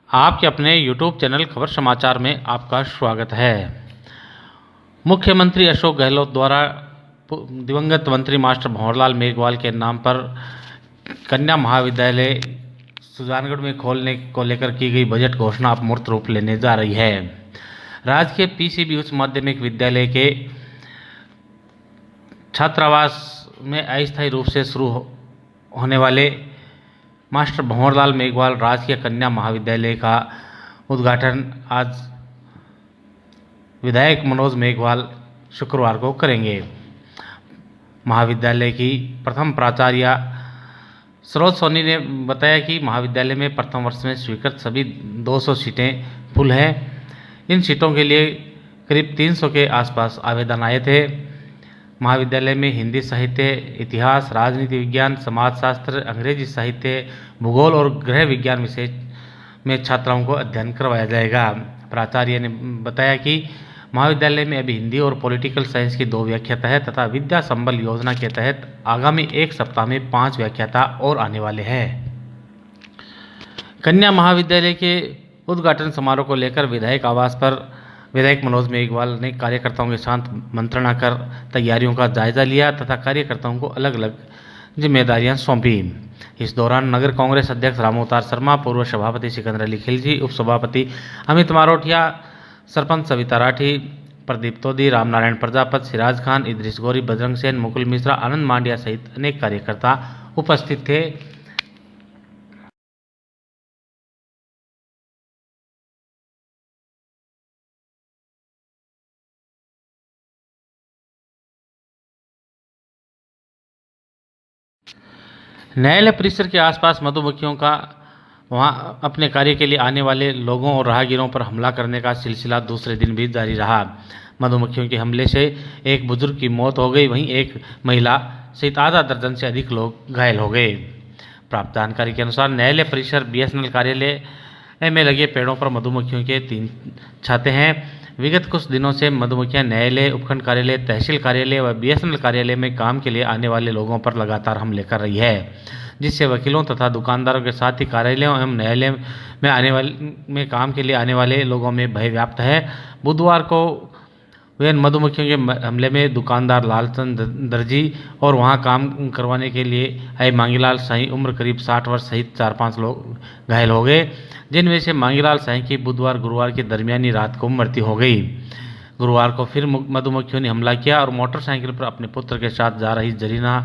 आपके अपने YouTube channel खबर समाचार में आपका स्वागत है। मुख्यमंत्री अशोक गहलोत द्वारा दिवंगत मंत्री मास्टर भंवरलाल मेघवाल के नाम पर कन्या महाविद्यालय सुजानगढ़ में खोलने को लेकर की गई बजट घोषणा अब मूर्त रूप लेने जा रही है। राजकीय पीसीबी उच्च माध्यमिक विद्यालय के छात्रावास में अस्थायी रूप से शुरू होने वाले मास्टर भंवरलाल मेघवाल राजकीय कन्या महाविद्यालय का उद्घाटन आज विधायक मनोज मेघवाल शुक्रवार को करेंगे। महाविद्यालय की प्रथम प्राचार्य सरोज सोनी ने बताया कि महाविद्यालय में प्रथम वर्ष में स्वीकृत सभी 200 सीटें फुल हैं। इन सीटों के लिए करीब 300 के आसपास आवेदन आए थे। महाविद्यालय में हिंदी साहित्य, इतिहास, राजनीति विज्ञान, समाजशास्त्र, अंग्रेजी साहित्य, भूगोल और गृह विज्ञान विषय में छात्राओं को अध्ययन करवाया जाएगा। प्राचार्य ने बताया कि महाविद्यालय में अभी हिंदी और पॉलिटिकल साइंस की 2 व्याख्याता है तथा विद्या संबल योजना के तहत आगामी 1 सप्ताह में 5 व्याख्याता और आने वाले हैं। कन्या महाविद्यालय के उद्घाटन समारोह को लेकर विधायक आवास पर विधायक मनोज मेघवाल ने कार्यकर्ताओं के साथ मंत्रणा कर तैयारियों का जायजा लिया तथा कार्यकर्ताओं को अलग अलग जिम्मेदारियां सौंपी। इस दौरान नगर कांग्रेस अध्यक्ष रामअवतार शर्मा, पूर्व सभापति सिकंदर अली खिलजी, उप सभापति अमित मारोटिया, सरपंच सविता राठी, प्रदीप तोदी, रामनारायण प्रजापति, सिराज खान, इद्रिस गोरी, बजरंग सेन, मुकुल मिश्रा, आनंद मांडिया सहित अनेक कार्यकर्ता उपस्थित थे। न्यायालय परिसर के आसपास मधुमक्खियों का वहां अपने कार्य के लिए आने वाले लोगों और राहगीरों पर हमला करने का सिलसिला दूसरे दिन भी जारी रहा। मधुमक्खियों के हमले से एक बुजुर्ग की मौत हो गई, वहीं एक महिला सहित आधा दर्जन से अधिक लोग घायल हो गए। प्राप्त जानकारी के अनुसार न्यायालय परिसर बीएसएनएल कार्यालय में लगे पेड़ों पर मधुमक्खियों के 3 छाते हैं। विगत कुछ दिनों से मधुमक्खियां न्यायालय, उपखंड कार्यालय, तहसील कार्यालय व बीएसएनएल कार्यालय में काम के लिए आने वाले लोगों पर लगातार हमले कर रही है, जिससे वकीलों तथा दुकानदारों के साथ ही कार्यालयों एवं न्यायालय में काम के लिए आने वाले लोगों में भय व्याप्त है। बुधवार को वे मधुमक्खियों के हमले में दुकानदार लालचंद दर्जी और वहां काम करवाने के लिए आए मांगीलाल साई, उम्र करीब 60 वर्ष सहित 4-5 लोग घायल हो गए, जिनमें से मांगीलाल साई की गुरुवार की दरमियानी रात को मृत्यु हो गई। गुरुवार को फिर मधुमक्खियों ने हमला किया और मोटरसाइकिल पर अपने पुत्र के साथ जा रही जरीना,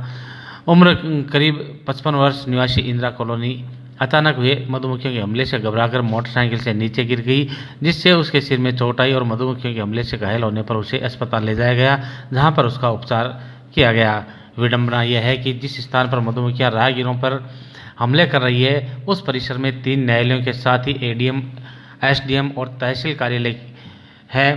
उम्र करीब 55 वर्ष, निवासी इंदिरा कॉलोनी अचानक हुए मधुमक्खियों के हमले से घबराकर मोटरसाइकिल से नीचे गिर गई, जिससे उसके सिर में चोट आई और मधुमक्खियों के हमले से घायल होने पर उसे अस्पताल ले जाया गया, जहां पर उसका उपचार किया गया। विडंबना यह है कि जिस स्थान पर मधुमक्खियां राहगीरों पर हमले कर रही है, उस परिसर में 3 न्यायालयों के साथ ही एडीएम, एसडीएम और तहसील कार्यालय है,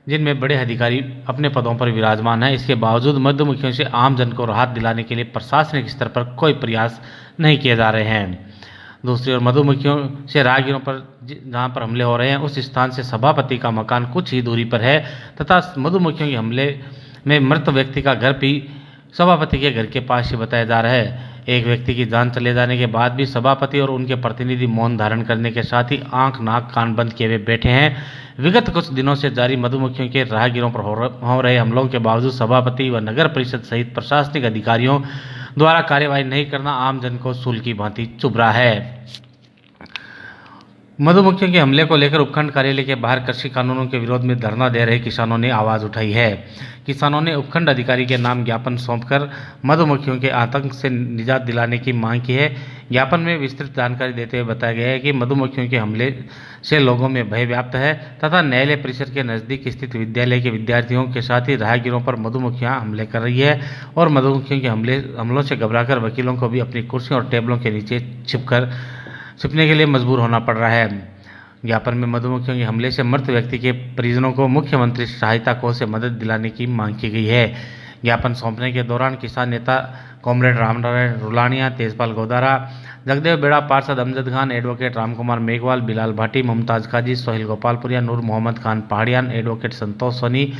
जिनमें बड़े अधिकारी अपने पदों पर विराजमान हैं। इसके बावजूद मधुमक्खियों से आम जन को राहत दिलाने के लिए प्रशासनिक स्तर पर कोई प्रयास नहीं किए जा रहे हैं। दूसरी ओर मधुमक्खियों से राहगीरों पर जहां पर हमले हो रहे हैं, उस स्थान से सभापति का मकान कुछ ही दूरी पर है तथा मधुमक्खियों के हमले में मृत व्यक्ति का घर भी सभापति के घर के पास ही बताया जा रहा है। एक व्यक्ति की जान चले जाने के बाद भी सभापति और उनके प्रतिनिधि मौन धारण करने के साथ ही आंख, नाक, कान बंद किए हुए बैठे हैं। विगत कुछ दिनों से जारी मधुमक्खियों के राहगीरों पर हो रहे हमलों के बावजूद सभापति व नगर परिषद सहित प्रशासनिक अधिकारियों द्वारा कार्यवाही नहीं करना आम जन को सूल की भांति चुभ रहा है। मधुमक्खियों के हमले को लेकर उपखंड कार्यालय के बाहर कृषि कानूनों के विरोध में धरना दे रहे किसानों ने आवाज उठाई है। किसानों ने उपखंड अधिकारी के नाम ज्ञापन सौंपकर मधुमक्खियों के आतंक से निजात दिलाने की मांग की है। ज्ञापन में विस्तृत जानकारी देते हुए बताया गया है कि मधुमक्खियों के हमले से लोगों में भय व्याप्त है तथा न्यायालय परिसर के नजदीक स्थित विद्यालय के विद्यार्थियों के साथ ही राहगीरों पर मधुमक्खियां हमले कर रही है और मधुमक्खियों के हमलों से घबराकर वकीलों को भी अपनी कुर्सियों और टेबलों के नीचे छिपने के लिए मजबूर होना पड़ रहा है। ज्ञापन में मधुमक्खियों के हमले से मृत व्यक्ति के परिजनों को मुख्यमंत्री सहायता कोष से मदद दिलाने की मांग की गई है। ज्ञापन सौंपने के दौरान किसान नेता कॉमरेड रामनारायण रुलानिया, तेजपाल गोदारा, जगदेव बेड़ा, पार्षद अमजद खान, एडवोकेट रामकुमार मेघवाल, बिलाल भाटी, मुमताज काजी, सोहेल गोपालपुरिया, नूर मोहम्मद खान पहाड़ियान, एडवोकेट संतोष सोनी,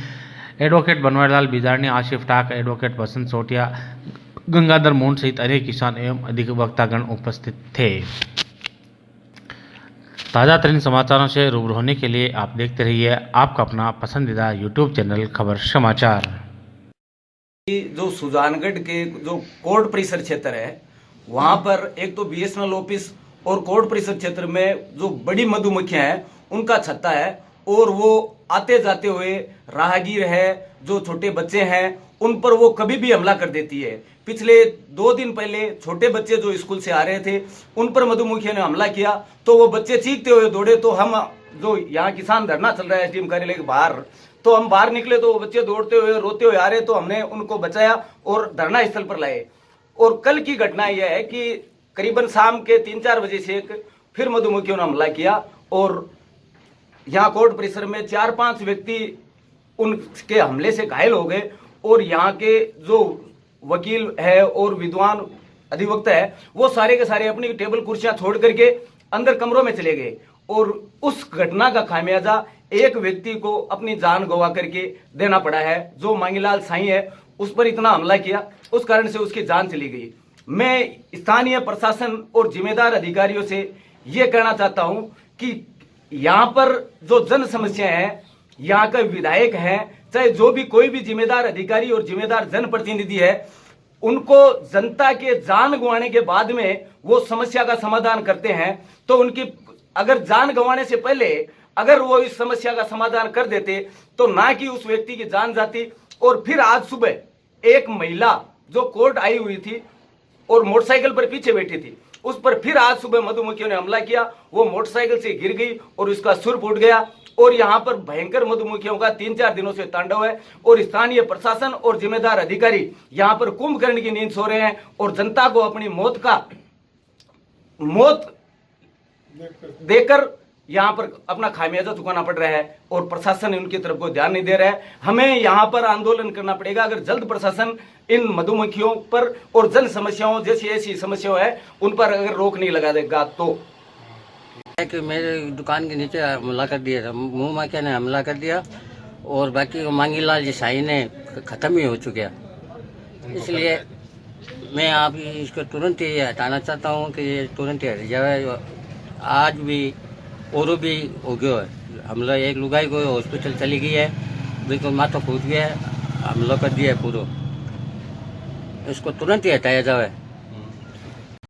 एडवोकेट बनवारीलाल बिजारनी, आशिफ टाक, एडवोकेट बसंत सोटिया, गंगाधर मूंड सहित अनेक किसान एवं अधिवक्तागण उपस्थित थे। ताज़ा तरीन समाचारों से रूबरू होने के लिए आप देखते रहिए आपका अपना पसंदीदा यूट्यूब चैनल खबर समाचार। जो सुजानगढ़ के जो कोर्ट परिसर क्षेत्र है वहां पर एक तो बीएसएनएल ऑफिस और कोर्ट परिसर क्षेत्र में जो बड़ी मधुमक्खियां हैं उनका छत्ता है और वो आते जाते हुए राहगीर है, जो छोटे बच्चे हैं उन पर वो कभी भी हमला कर देती है। पिछले 2 दिन पहले छोटे बच्चे जो स्कूल से आ रहे थे उन पर मधुमक्खियों ने हमला किया तो वो बच्चे चीखते हुए दौड़े। तो हम जो यहाँ किसान धरना चल रहा है एसडीएम कार्यालय के बाहर, तो हम बाहर निकले तो वो बच्चे दौड़ते हुए रोते हुए आ रहे, तो हमने उनको बचाया और धरना स्थल पर लाए। और कल की घटना यह है कि करीबन शाम के 3-4 बजे से फिर मधुमक्खियों ने हमला किया और यहाँ कोर्ट परिसर में 4-5 व्यक्ति उनके हमले से घायल हो गए। और यहाँ के जो वकील है और विद्वान अधिवक्ता है वो सारे के सारे अपनी टेबल कुर्सियां छोड़ करके अंदर कमरों में चले गए और उस घटना का खामियाजा एक व्यक्ति को अपनी जान गवा करके देना पड़ा है। जो मांगीलाल साईं है उस पर इतना हमला किया, उस कारण से उसकी जान चली गई। मैं स्थानीय प्रशासन और जिम्मेदार अधिकारियों से ये कहना चाहता हूं कि यहाँ पर जो जन समस्याएं हैं, यहाँ का विधायक है चाहे जो भी कोई भी जिम्मेदार अधिकारी और जिम्मेदार जनप्रतिनिधि है, उनको जनता के जान गंवाने के बाद में वो समस्या का समाधान करते हैं। तो उनकी अगर जान गंवाने से पहले अगर वो इस समस्या का समाधान कर देते तो ना कि उस व्यक्ति की जान जाती। और फिर आज सुबह एक महिला जो कोर्ट आई हुई थी और मोटरसाइकिल पर पीछे बैठी थी, उस पर फिर आज सुबह मधुमक्खियों ने हमला किया। वो मोटरसाइकिल से गिर गई और उसका सुर फूट गया। और यहाँ पर भयंकर मधुमक्खियों का 3-4 दिनों से तांडव है और स्थानीय प्रशासन और जिम्मेदार अधिकारी यहाँ पर कुंभकर्ण की नींद सो रहे हैं और जनता को अपनी मौत देकर यहाँ पर अपना खामियाजा चुकाना पड़ रहा है और प्रशासन उनकी तरफ को ध्यान नहीं दे रहा है। हमें यहाँ पर आंदोलन करना पड़ेगा अगर जल्द प्रशासन इन मधुमक्खियों पर और जन समस्याओं जैसी ऐसी समस्याओं है उन पर अगर रोक नहीं लगा देगा तो। कि मेरे दुकान के नीचे हमला कर दिया था, मुंह माखिया ने हमला कर दिया और बाकी मांगीलाल जी साईं ने ख़त्म ही हो चुका। इसलिए मैं आप इसको तुरंत ही हटाना चाहता हूँ कि ये तुरंत ही हट जाए। आज भी और भी हो गया है हमला, एक लुगाई को हॉस्पिटल चली गई है, बिल्कुल माथा फूट गया है, हमला कर दिया है पूरा। इसको तुरंत ही हटाया जाए।